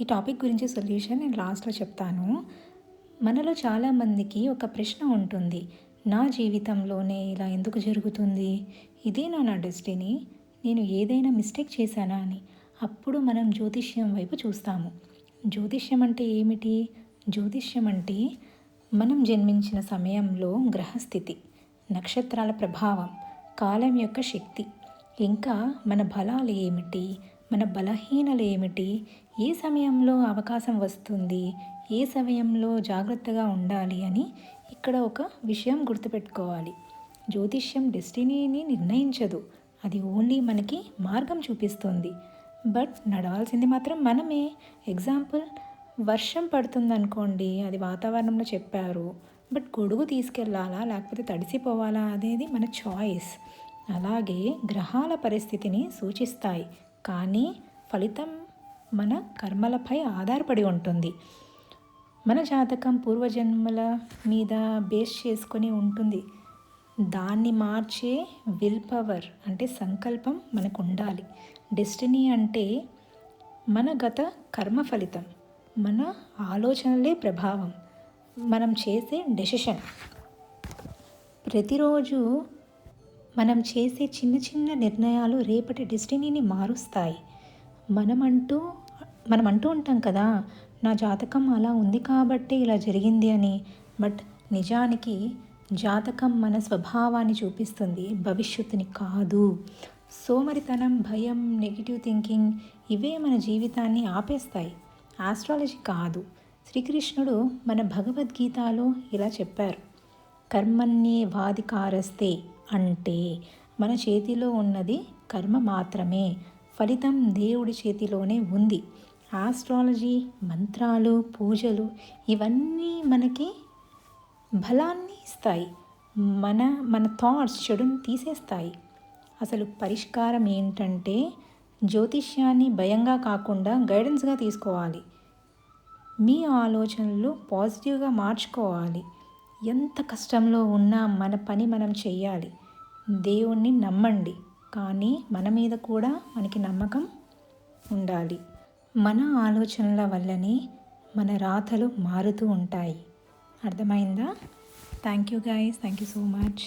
ఈ టాపిక్ గురించి సొల్యూషన్ నేను లాస్ట్లో చెప్తాను. మనలో చాలామందికి ఒక ప్రశ్న ఉంటుంది. నా జీవితంలోనే ఇలా ఎందుకు జరుగుతుంది? ఇదేనా నా డెస్టినీ? నేను ఏదైనా మిస్టేక్ చేశానా అని. అప్పుడు మనం జ్యోతిష్యం వైపు చూస్తాము. జ్యోతిష్యం అంటే ఏమిటి? జ్యోతిష్యం అంటే మనం జన్మించిన సమయంలో గ్రహస్థితి, నక్షత్రాల ప్రభావం, కాలం యొక్క శక్తి, ఇంకా మన బలాలు ఏమిటి, మన బలహీనలు ఏమిటి, ఏ సమయంలో అవకాశం వస్తుంది, ఏ సమయంలో జాగ్రత్తగా ఉండాలి అని ఇక్కడ ఒక విషయం గుర్తుపెట్టుకోవాలి. జ్యోతిష్యం డెస్టినీని నిర్ణయించదు, అది ఓన్లీ మనకి మార్గం చూపిస్తుంది. బట్ నడవాల్సింది మాత్రం మనమే. ఎగ్జాంపుల్, వర్షం పడుతుందనుకోండి, అది వాతావరణంలో చెప్పారు, బట్ గొడుగు తీసుకెళ్ళాలా లేకపోతే తడిసిపోవాలా అనేది మన చాయిస్. అలాగే గ్రహాల పరిస్థితిని సూచిస్తాయి, కానీ ఫలితం మన కర్మలపై ఆధారపడి ఉంటుంది. మన జాతకం పూర్వజన్మల మీద బేస్ చేసుకొని ఉంటుంది. దాన్ని మార్చే విల్ పవర్ అంటే సంకల్పం మనకు ఉండాలి. డెస్టినీ అంటే మన గత కర్మ ఫలితం, మన ఆలోచనలే ప్రభావం, మనం చేసే డెసిషన్. ప్రతిరోజు మనం చేసే చిన్న చిన్న నిర్ణయాలు రేపటి డెస్టినీని మారుస్తాయి. మనం అంటూ ఉంటాం కదా, నా జాతకం అలా ఉంది కాబట్టి ఇలా జరిగింది అని. బట్ నిజానికి జాతకం మన స్వభావాన్ని చూపిస్తుంది, భవిష్యత్తుని కాదు. సోమరితనం, భయం, నెగిటివ్ థింకింగ్ ఇవే మన జీవితాన్ని ఆపేస్తాయి, ఆస్ట్రాలజీ కాదు. శ్రీకృష్ణుడు మన భగవద్గీతలో ఇలా చెప్పారు, కర్మణ్యేవాధికారస్తే అంటే మన చేతిలో ఉన్నది కర్మ మాత్రమే, ఫలితం దేవుడి చేతిలోనే ఉంది. ఆస్ట్రాలజీ, మంత్రాలు, పూజలు ఇవన్నీ మనకి బలాన్ని ఇస్తాయి, మన థాట్స్ చెడుని తీసేస్తాయి. అసలు పరిష్కారం ఏంటంటే జ్యోతిష్యాన్ని భయంగా కాకుండా గైడెన్స్గా తీసుకోవాలి. మీ ఆలోచనలు పాజిటివ్గా మార్చుకోవాలి. ఎంత కష్టంలో ఉన్నా మన పని మనం చెయ్యాలి. దేవుణ్ణి నమ్మండి, కానీ మన మీద కూడా మనకి నమ్మకం ఉండాలి. మన ఆలోచనల వల్లనే మన రాతలు మారుతూ ఉంటాయి. అర్థమైందా? Thank you guys, thank you so much.